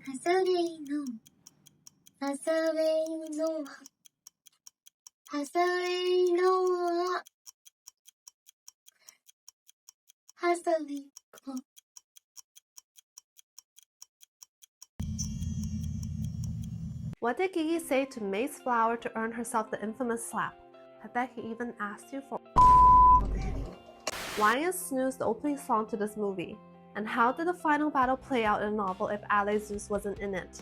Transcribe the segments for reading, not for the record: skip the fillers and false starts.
Hathaway no Hathaway no Hathaway no Hathaway no. What did Gigi say to May's flower to earn herself the infamous slap? I bet he even asked you for Why is Snooze the opening song to this movie? And how did the final battle play out in a novel if Ally Zeus wasn't in it?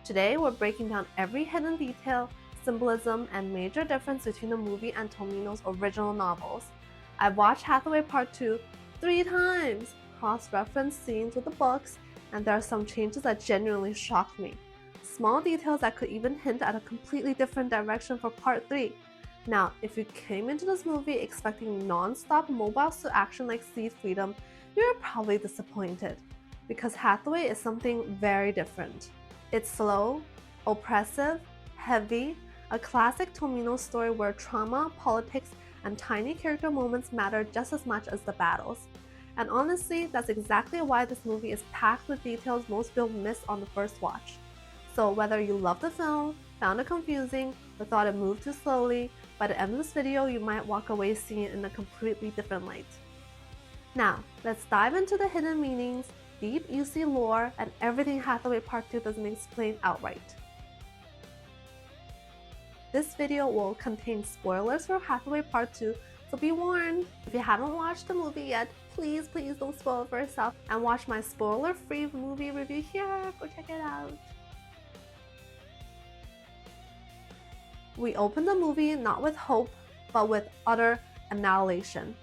Today we're breaking down every hidden detail, symbolism, and major difference between the movie and Tomino's original novels. I've watched Hathaway Part 2 3 times, cross-referenced scenes with the books, and there are some changes that genuinely shocked me. Small details that could even hint at a completely different direction for Part 3. Now, if you came into this movie expecting non-stop mobile suit action like Seed Freedom, you're probably disappointed, because Hathaway is something very different. It's slow, oppressive, heavy, a classic Tomino story where trauma, politics, and tiny character moments matter just as much as the battles. And honestly, that's exactly why this movie is packed with details most people miss on the first watch. So whether you loved the film, found it confusing, or thought it moved too slowly, by the end of this video you might walk away seeing it in a completely different light. Now, let's dive into the hidden meanings, deep UC lore, and everything Hathaway Part 2 doesn't explain outright. This video will contain spoilers for Hathaway Part 2, so be warned. If you haven't watched the movie yet, please don't spoil it for yourself and watch my spoiler-free movie review here. Go check it out. We open the movie not with hope, but with utter annihilation.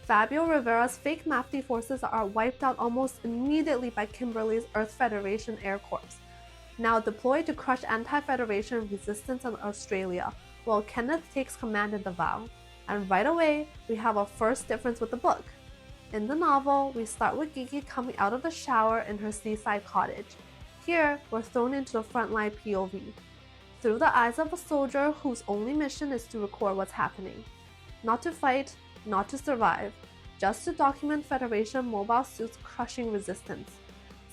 Fabio Rivera's fake Mafty forces are wiped out almost immediately by Kimberly's Earth Federation Air Corps, now deployed to crush anti-Federation resistance in Australia, while Kenneth takes command in Davao. And right away, we have our first difference with the book. In the novel, we start with Gigi coming out of the shower in her seaside cottage. Here, we're thrown into the frontline POV, through the eyes of a soldier whose only mission is to record what's happening. Not to fight, not to survive, just to document Federation mobile suits crushing resistance,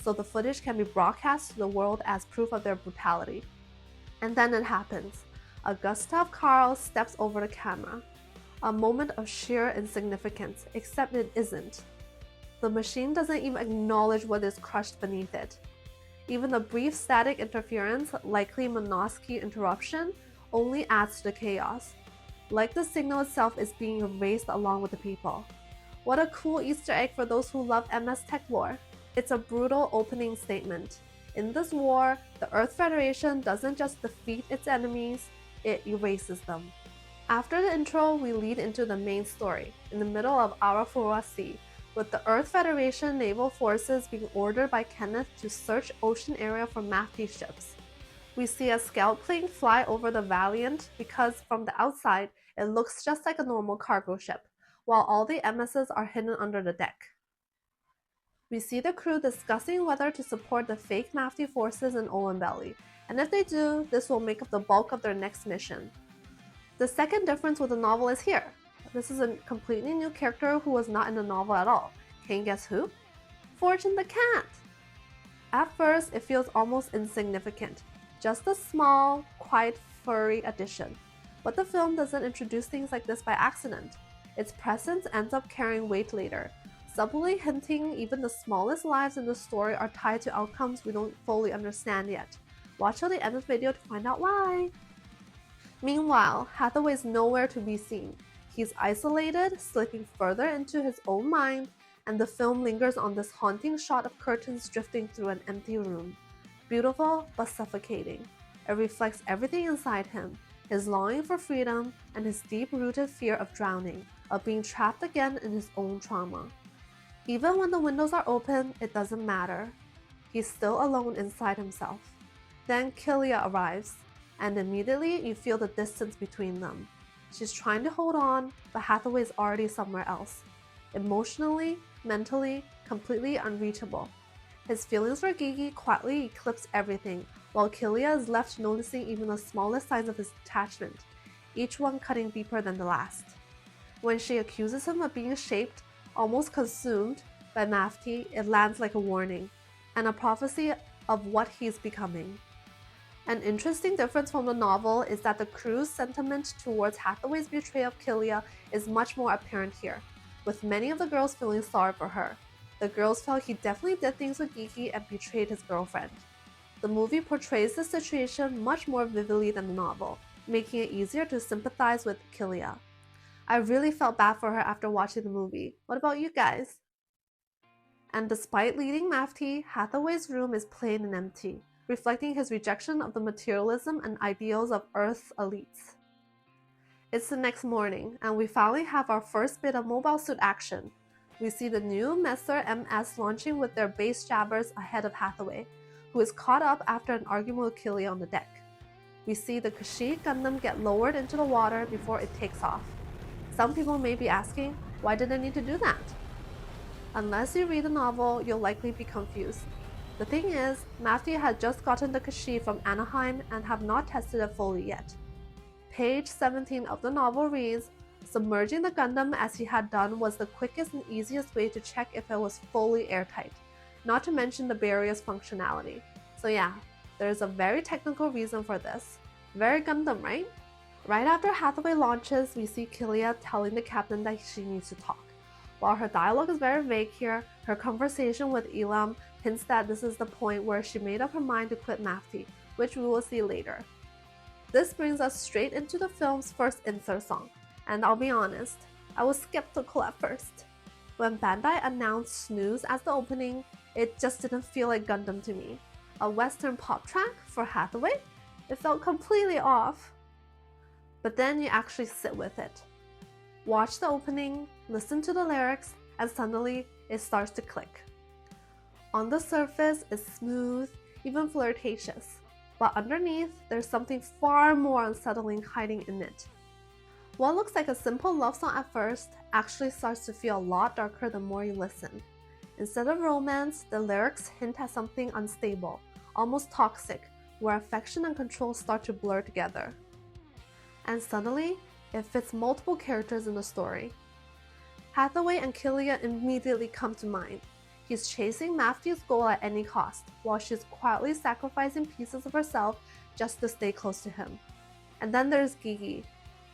so the footage can be broadcast to the world as proof of their brutality. And then it happens. A Gustav Karl steps over the camera. A moment of sheer insignificance, except it isn't. The machine doesn't even acknowledge what is crushed beneath it. Even the brief static interference, likely Minovsky interruption, only adds to the chaos. Like the signal itself is being erased along with the people. What a cool Easter egg for those who love MS Tech War. It's a brutal opening statement. In this war, the Earth Federation doesn't just defeat its enemies, it erases them. After the intro, we lead into the main story, in the middle of Arafura Sea, with the Earth Federation naval forces being ordered by Kenneth to search ocean area for Mafty ships. We see a scout plane fly over the Valiant because from the outside, it looks just like a normal cargo ship, while all the MSs are hidden under the deck. We see the crew discussing whether to support the fake Mafty forces in Olenbelly, and if they do, this will make up the bulk of their next mission. The second difference with the novel is here. This is a completely new character who was not in the novel at all. Can you guess who? Fortune the cat! At first, it feels almost insignificant, just a small, quiet, furry addition. But the film doesn't introduce things like this by accident. Its presence ends up carrying weight later, subtly hinting even the smallest lives in the story are tied to outcomes we don't fully understand yet. Watch till the end of the video to find out why. Meanwhile, Hathaway is nowhere to be seen. He's isolated, slipping further into his own mind, and the film lingers on this haunting shot of curtains drifting through an empty room. Beautiful, but suffocating. It reflects everything inside him, his longing for freedom and his deep-rooted fear of drowning, of being trapped again in his own trauma. Even when the windows are open, it doesn't matter. He's still alone inside himself. Then Kilia arrives, and immediately you feel the distance between them. She's trying to hold on, but Hathaway is already somewhere else. Emotionally, mentally, completely unreachable. His feelings for Gigi quietly eclipse everything, while Kilia is left noticing even the smallest signs of his attachment, each one cutting deeper than the last. When she accuses him of being shaped, almost consumed, by Mafty, it lands like a warning, and a prophecy of what he's becoming. An interesting difference from the novel is that the crew's sentiment towards Hathaway's betrayal of Killia is much more apparent here, with many of the girls feeling sorry for her. The girls felt he definitely did things with Gigi and betrayed his girlfriend. The movie portrays the situation much more vividly than the novel, making it easier to sympathize with Killia. I really felt bad for her after watching the movie. What about you guys? And despite leading Mafty, Hathaway's room is plain and empty, reflecting his rejection of the materialism and ideals of Earth's elites. It's the next morning, and we finally have our first bit of mobile suit action. We see the new Messer MS launching with their base jabbers ahead of Hathaway, who is caught up after an argument with Killia on the deck. We see the Kashyyyk Gundam get lowered into the water before it takes off. Some people may be asking, why did they need to do that? Unless you read the novel, you'll likely be confused. The thing is, Mafty had just gotten the Kashyyyk from Anaheim and have not tested it fully yet. Page 17 of the novel reads, submerging the Gundam as he had done was the quickest and easiest way to check if it was fully airtight, not to mention the barrier's functionality. So yeah, there's a very technical reason for this. Very Gundam, right? Right after Hathaway launches, we see Killia telling the captain that she needs to talk. While her dialogue is very vague here, her conversation with Elam hints that this is the point where she made up her mind to quit Mafty, which we will see later. This brings us straight into the film's first insert song, and I'll be honest, I was skeptical at first. When Bandai announced Snooze as the opening, it just didn't feel like Gundam to me. A Western pop track for Hathaway? It felt completely off. But then you actually sit with it. Watch the opening, listen to the lyrics, and suddenly it starts to click. On the surface, it's smooth, even flirtatious, but underneath, there's something far more unsettling hiding in it. What looks like a simple love song at first actually starts to feel a lot darker the more you listen. Instead of romance, the lyrics hint at something unstable, almost toxic, where affection and control start to blur together. And suddenly, it fits multiple characters in the story. Hathaway and Killia immediately come to mind. He's chasing Mafty's goal at any cost, while she's quietly sacrificing pieces of herself just to stay close to him. And then there's Gigi,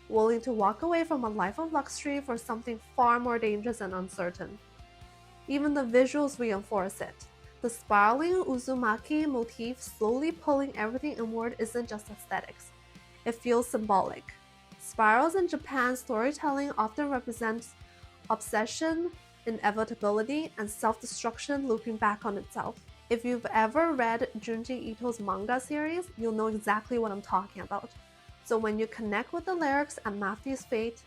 willing to walk away from a life of luxury for something far more dangerous and uncertain. Even the visuals reinforce it. The spiraling Uzumaki motif slowly pulling everything inward isn't just aesthetics. It feels symbolic. Spirals in Japan's storytelling often represent obsession, inevitability, and self-destruction looping back on itself. If you've ever read Junji Ito's manga series, you'll know exactly what I'm talking about. So when you connect with the lyrics and Mafty's fate,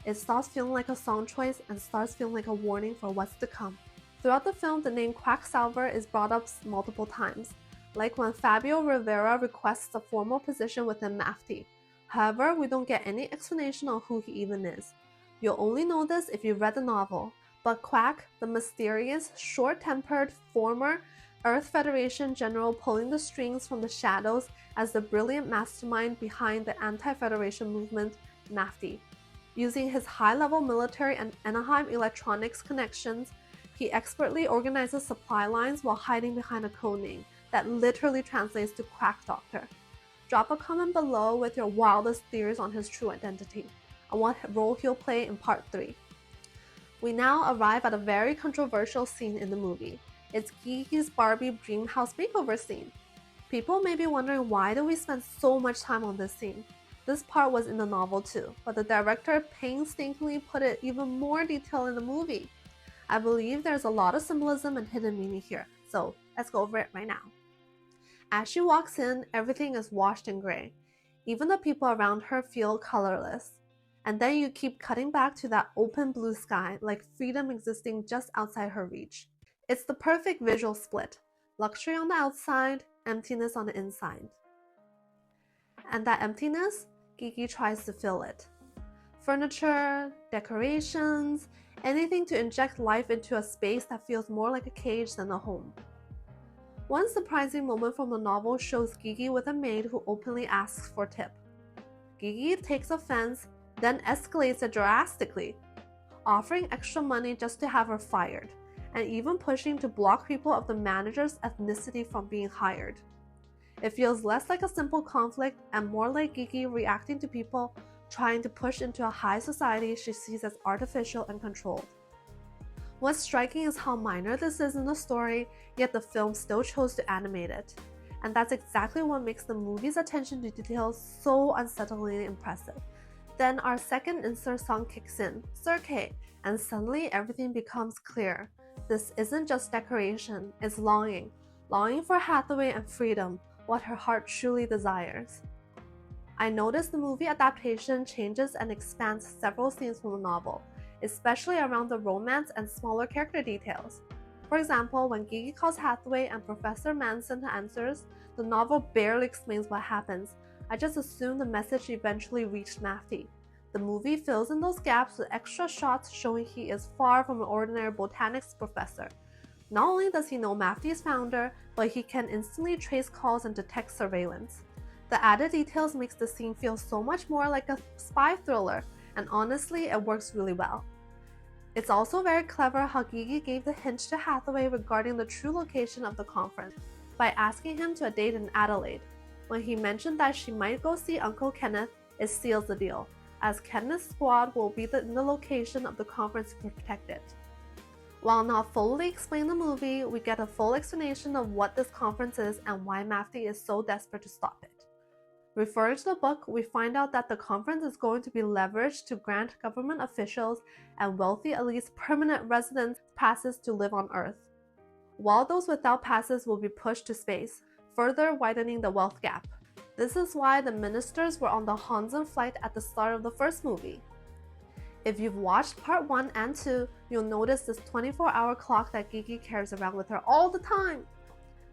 it stops feeling like a song choice and starts feeling like a warning for what's to come. Throughout the film, the name Quacksalver is brought up multiple times, like when Fabio Rivera requests a formal position within Mafty. However, we don't get any explanation on who he even is. You'll only know this if you've read the novel, but Quack, the mysterious, short-tempered, former Earth Federation general pulling the strings from the shadows as the brilliant mastermind behind the anti-Federation movement, Mafty. Using his high-level military and Anaheim electronics connections, he expertly organizes supply lines while hiding behind a code name that literally translates to Quack Doctor. Drop a comment below with your wildest theories on his true identity and what role he'll play in Part 3. We now arrive at a very controversial scene in the movie. It's Gigi's Barbie dream house makeover scene. People may be wondering why do we spend so much time on this scene. This part was in the novel too, but the director painstakingly put it even more detail in the movie. I believe there's a lot of symbolism and hidden meaning here, so let's go over it right now. As she walks in, everything is washed in gray. Even the people around her feel colorless. And then you keep cutting back to that open blue sky, like freedom existing just outside her reach. It's the perfect visual split. Luxury on the outside, emptiness on the inside. And that emptiness, Gigi tries to fill it. Furniture, decorations, anything to inject life into a space that feels more like a cage than a home. One surprising moment from the novel shows Gigi with a maid who openly asks for tip. Gigi takes offense, then escalates it drastically, offering extra money just to have her fired. and even pushing to block people of the manager's ethnicity from being hired. It feels less like a simple conflict and more like Gigi reacting to people trying to push into a high society she sees as artificial and controlled. What's striking is how minor this is in the story, yet the film still chose to animate it. And that's exactly what makes the movie's attention to detail so unsettlingly impressive. Then our second insert song kicks in, Circe, and suddenly everything becomes clear. This isn't just decoration, it's longing. Longing for Hathaway and freedom, what her heart truly desires. I noticed the movie adaptation changes and expands several scenes from the novel, especially around the romance and smaller character details. For example, when Gigi calls Hathaway and Professor Manson answers, the novel barely explains what happens. I just assume the message eventually reached Mafty. The movie fills in those gaps with extra shots showing he is far from an ordinary botanics professor. Not only does he know Mafty's founder, but he can instantly trace calls and detect surveillance. The added details makes the scene feel so much more like a spy thriller, and honestly, it works really well. It's also very clever how Gigi gave the hint to Hathaway regarding the true location of the conference by asking him to a date in Adelaide. When he mentioned that she might go see Uncle Kenneth, it seals the deal, as Kenneth's squad will be in the location of the conference to protect it. While not fully explained in the movie, we get a full explanation of what this conference is and why Mafty is so desperate to stop it. Referring to the book, we find out that the conference is going to be leveraged to grant government officials and wealthy elites permanent residence passes to live on Earth, while those without passes will be pushed to space, further widening the wealth gap. This is why the ministers were on the Hansen flight at the start of the first movie. If you've watched part 1 and 2, you'll notice this 24-hour clock that Gigi carries around with her all the time.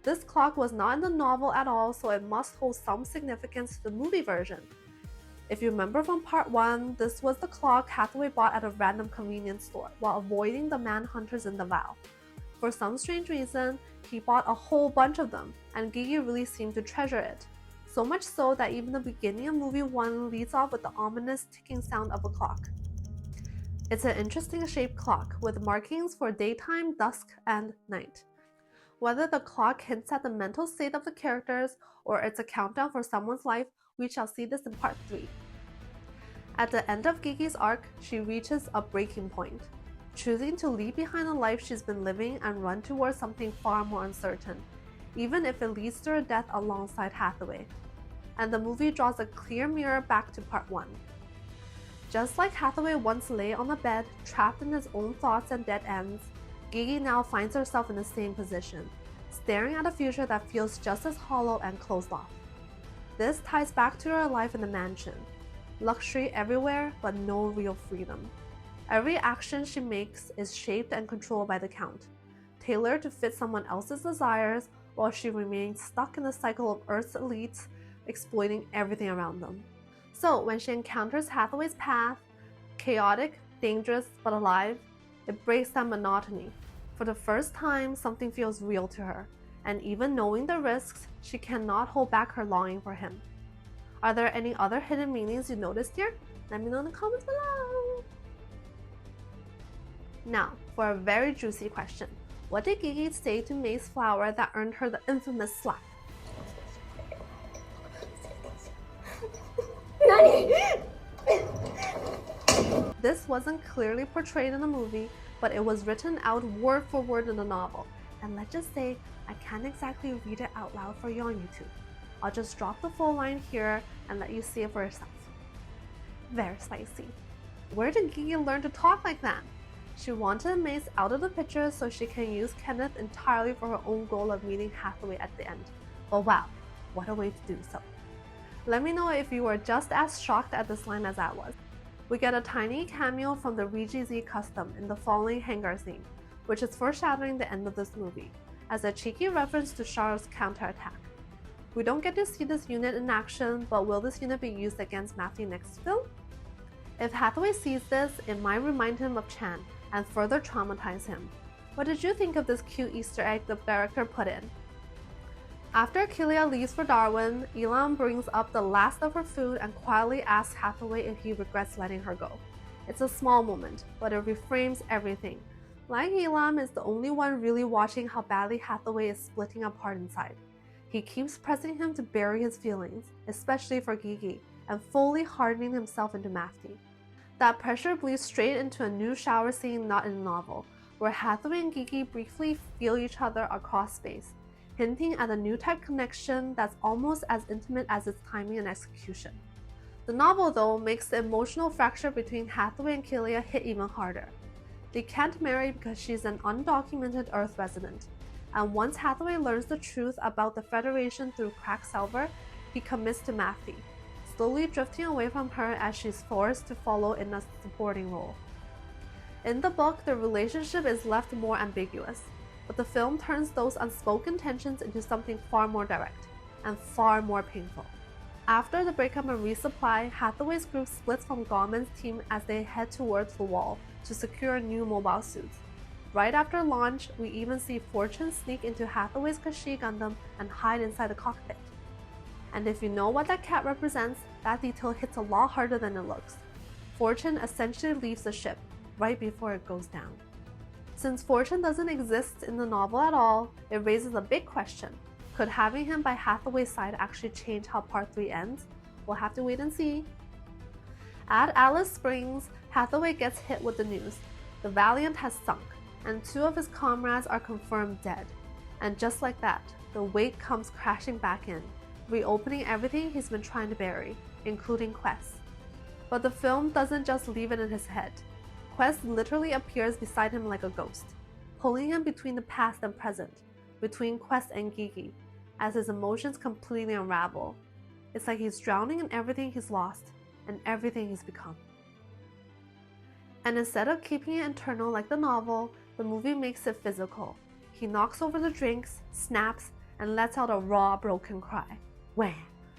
This clock was not in the novel at all, so it must hold some significance to the movie version. If you remember from part 1, this was the clock Hathaway bought at a random convenience store while avoiding the manhunters in the vow. For some strange reason, he bought a whole bunch of them, and Gigi really seemed to treasure it. So much so that even the beginning of movie 1 leads off with the ominous ticking sound of a clock. It's an interesting shaped clock with markings for daytime, dusk, and night. Whether the clock hints at the mental state of the characters or it's a countdown for someone's life, we shall see this in part 3. At the end of Gigi's arc, she reaches a breaking point, choosing to leave behind the life she's been living and run towards something far more uncertain, even if it leads to her death alongside Hathaway. And the movie draws a clear mirror back to part 1. Just like Hathaway once lay on a bed, trapped in his own thoughts and dead ends, Gigi now finds herself in the same position, staring at a future that feels just as hollow and closed off. This ties back to her life in the mansion. Luxury everywhere, but no real freedom. Every action she makes is shaped and controlled by the Count, tailored to fit someone else's desires, while she remains stuck in the cycle of Earth's elites, exploiting everything around them. So when she encounters Hathaway's path, chaotic, dangerous, but alive, it breaks that monotony. For the first time, something feels real to her, and even knowing the risks, she cannot hold back her longing for him. Are there any other hidden meanings you noticed here? Let me know in the comments below! Now, for a very juicy question. What did Gigi say to May's flower that earned her the infamous slap? This wasn't clearly portrayed in the movie, but it was written out word for word in the novel. And let's just say, I can't exactly read it out loud for you on YouTube. I'll just drop the full line here and let you see it for yourself. Very spicy. Where did Gigi learn to talk like that? She wanted Mace out of the picture so she can use Kenneth entirely for her own goal of meeting Hathaway at the end. But wow, what a way to do so. Let me know if you were just as shocked at this line as I was. We get a tiny cameo from the Regi Z custom in the following hangar scene, which is foreshadowing the end of this movie, as a cheeky reference to Char's counterattack. We don't get to see this unit in action, but will this unit be used against Mafty next film? If Hathaway sees this, it might remind him of Chan and further traumatize him. What did you think of this cute Easter egg the director put in? After Kilia leaves for Darwin, Elam brings up the last of her food and quietly asks Hathaway if he regrets letting her go. It's a small moment, but it reframes everything. Like Elam is the only one really watching how badly Hathaway is splitting apart inside. He keeps pressing him to bury his feelings, especially for Gigi, and fully hardening himself into Mafty. That pressure bleeds straight into a new shower scene not in the novel, where Hathaway and Gigi briefly feel each other across space, hinting at a Newtype connection that's almost as intimate as its timing and execution. The novel, though, makes the emotional fracture between Hathaway and Killia hit even harder. They can't marry because she's an undocumented Earth resident, and once Hathaway learns the truth about the Federation through Quacksalver, he commits to Mafty, slowly drifting away from her as she's forced to follow in a supporting role. In the book, the relationship is left more ambiguous, but the film turns those unspoken tensions into something far more direct and far more painful. After the breakup and resupply, Hathaway's group splits from Gorman's team as they head towards the wall to secure new mobile suits. Right after launch, we even see Fortune sneak into Hathaway's Kashi Gundam and hide inside the cockpit. And if you know what that cat represents, that detail hits a lot harder than it looks. Fortune essentially leaves the ship right before it goes down. Since Fortune doesn't exist in the novel at all, it raises a big question. Could having him by Hathaway's side actually change how Part 3 ends? We'll have to wait and see. At Alice Springs, Hathaway gets hit with the news. The Valiant has sunk, and 2 of his comrades are confirmed dead. And just like that, the weight comes crashing back in, reopening everything he's been trying to bury, including Quess. But the film doesn't just leave it in his head. Quess literally appears beside him like a ghost, pulling him between the past and present, between Quess and Gigi, as his emotions completely unravel. It's like he's drowning in everything he's lost and everything he's become. And instead of keeping it internal like the novel, the movie makes it physical. He knocks over the drinks, snaps, and lets out a raw, broken cry. Wham!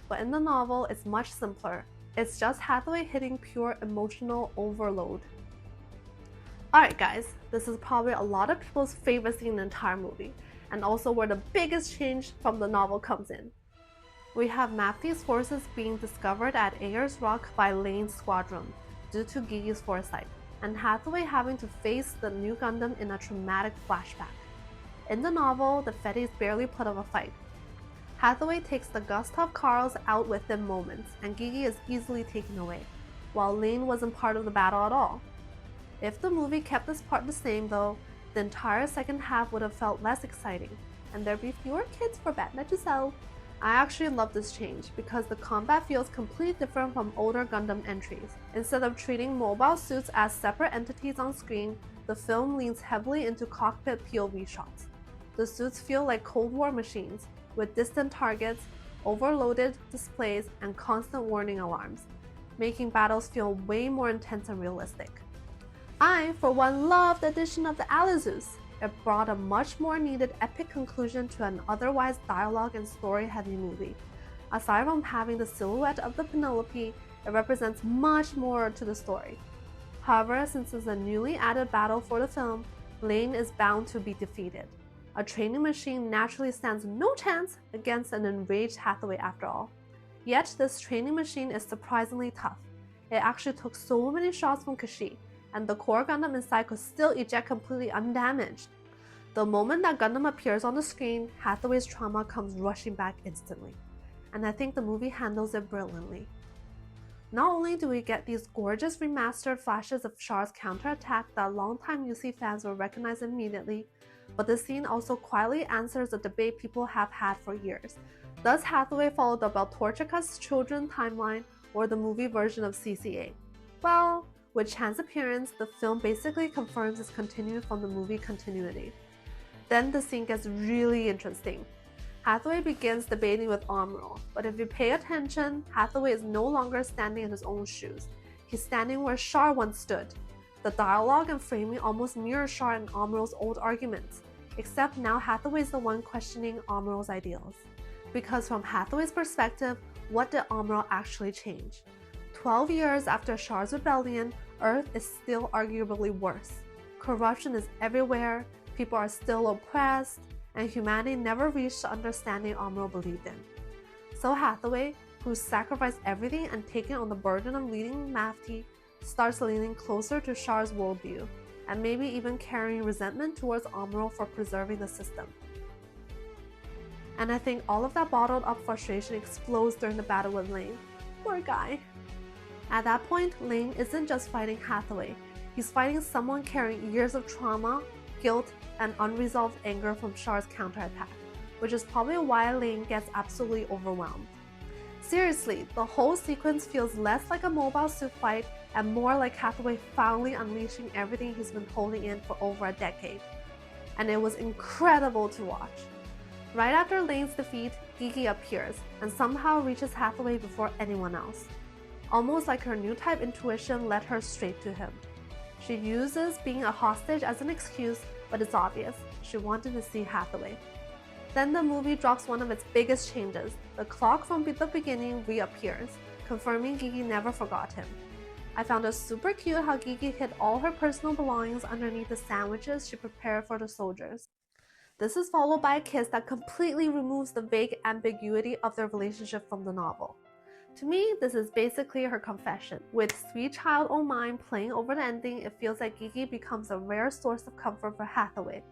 But in the novel, it's much simpler. It's just Hathaway hitting pure emotional overload. Alright guys, this is probably a lot of people's favorite scene in the entire movie, and also where the biggest change from the novel comes in. We have Mafty's forces being discovered at Ayers Rock by Lane's squadron, due to Gigi's foresight, and Hathaway having to face the new Gundam in a traumatic flashback. In the novel, the Feddies barely put up a fight. Hathaway takes the Gustav Karls out within moments, and Gigi is easily taken away, while Lane wasn't part of the battle at all. If the movie kept this part the same though, the entire second half would have felt less exciting, and there'd be fewer kids for Batman to sell. I actually love this change because the combat feels completely different from older Gundam entries. Instead of treating mobile suits as separate entities on screen, the film leans heavily into cockpit POV shots. The suits feel like Cold War machines, with distant targets, overloaded displays, and constant warning alarms, making battles feel way more intense and realistic. I, for one, loved the addition of the Alizus. It brought a much more needed epic conclusion to an otherwise dialogue and story-heavy movie. Aside from having the silhouette of the Penelope, it represents much more to the story. However, since it's a newly added battle for the film, Lane is bound to be defeated. A training machine naturally stands no chance against an enraged Hathaway after all. Yet this training machine is surprisingly tough. It actually took so many shots from Kashi, and the core Gundam inside could still eject completely undamaged. The moment that Gundam appears on the screen, Hathaway's trauma comes rushing back instantly, and I think the movie handles it brilliantly. Not only do we get these gorgeous remastered flashes of Char's counterattack that longtime UC fans will recognize immediately, but the scene also quietly answers a debate people have had for years. Does Hathaway follow the Beltorchika's children timeline or the movie version of CCA? Well, with Chan's appearance, the film basically confirms its continuing from the movie continuity. Then the scene gets really interesting. Hathaway begins debating with Amuro, but if you pay attention, Hathaway is no longer standing in his own shoes. He's standing where Char once stood. The dialogue and framing almost mirror Char and Amuro's old arguments, except now Hathaway is the one questioning Amuro's ideals. Because from Hathaway's perspective, what did Amuro actually change? 12 years after Char's rebellion, Earth is still arguably worse. Corruption is everywhere, people are still oppressed, and humanity never reached the understanding Amuro believed in. So Hathaway, who sacrificed everything and taken on the burden of leading Mafty, starts leaning closer to Char's worldview. and maybe even carrying resentment towards Amuro for preserving the system. And I think all of that bottled up frustration explodes during the battle with Lane. Poor guy. At that point, Lane isn't just fighting Hathaway, he's fighting someone carrying years of trauma, guilt, and unresolved anger from Char's counterattack, which is probably why Lane gets absolutely overwhelmed. Seriously, the whole sequence feels less like a mobile suit fight and more like Hathaway finally unleashing everything he's been holding in for over a decade. And it was incredible to watch. Right after Lane's defeat, Gigi appears and somehow reaches Hathaway before anyone else. Almost like her Newtype intuition led her straight to him. She uses being a hostage as an excuse, but it's obvious, she wanted to see Hathaway. Then the movie drops one of its biggest changes. The clock from the beginning reappears, confirming Gigi never forgot him. I found it super cute how Gigi hid all her personal belongings underneath the sandwiches she prepared for the soldiers. This is followed by a kiss that completely removes the vague ambiguity of their relationship from the novel. To me, this is basically her confession. With Sweet Child O' Mine playing over the ending, it feels like Gigi becomes a rare source of comfort for Hathaway,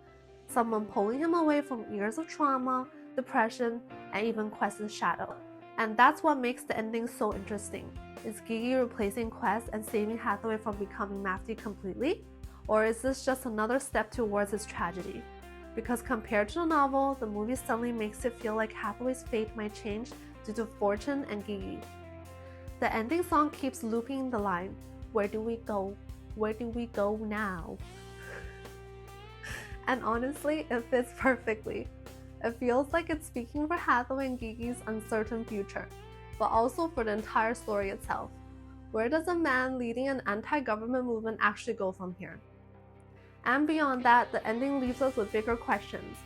someone pulling him away from years of trauma, depression, and even Quess's shadow. And that's what makes the ending so interesting. Is Gigi replacing Quess and saving Hathaway from becoming Mafty completely? Or is this just another step towards his tragedy? Because compared to the novel, the movie suddenly makes it feel like Hathaway's fate might change due to Fortune and Gigi. The ending song keeps looping the line, "Where do we go? Where do we go now?" And honestly, it fits perfectly. It feels like it's speaking for Hathaway and Gigi's uncertain future, but also for the entire story itself. Where does a man leading an anti-government movement actually go from here? And beyond that, the ending leaves us with bigger questions.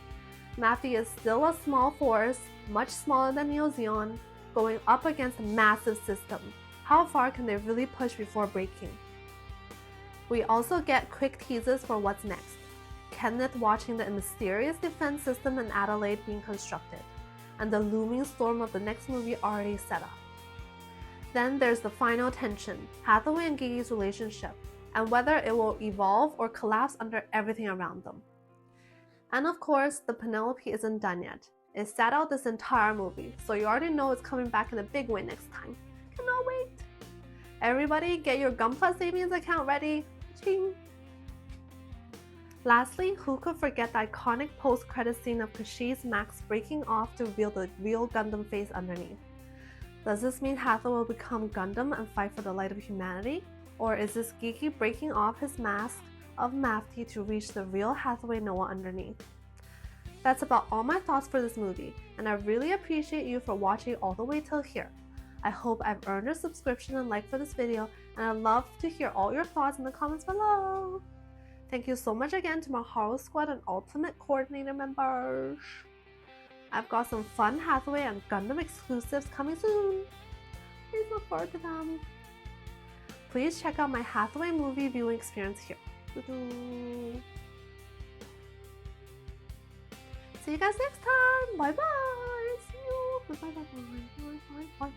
Mafty is still a small force, much smaller than Neo Zeon, going up against a massive system. How far can they really push before breaking? We also get quick teases for what's next. Kenneth watching the mysterious defense system in Adelaide being constructed, and the looming storm of the next movie already set up. Then there's the final tension, Hathaway and Gigi's relationship, and whether it will evolve or collapse under everything around them. And of course, the Penelope isn't done yet. It sat out this entire movie, so you already know it's coming back in a big way next time. Cannot wait! Everybody, get your Gunpla savings account ready. Ching! Lastly, who could forget the iconic post-credit scene of Kashyyy's Max breaking off to reveal the real Gundam face underneath? Does this mean Hathaway will become Gundam and fight for the light of humanity? Or is this Gigi breaking off his mask of Mafty to reach the real Hathaway Noah underneath? That's about all my thoughts for this movie, and I really appreciate you for watching all the way till here. I hope I've earned your subscription and like for this video, and I'd love to hear all your thoughts in the comments below. Thank you so much again to my Horror Squad and Ultimate Coordinator members. I've got some fun Hathaway and Gundam exclusives coming soon. Please look forward to them. Please check out my Hathaway movie viewing experience here. See you guys next time. Bye bye. See you. Bye bye bye bye bye bye bye.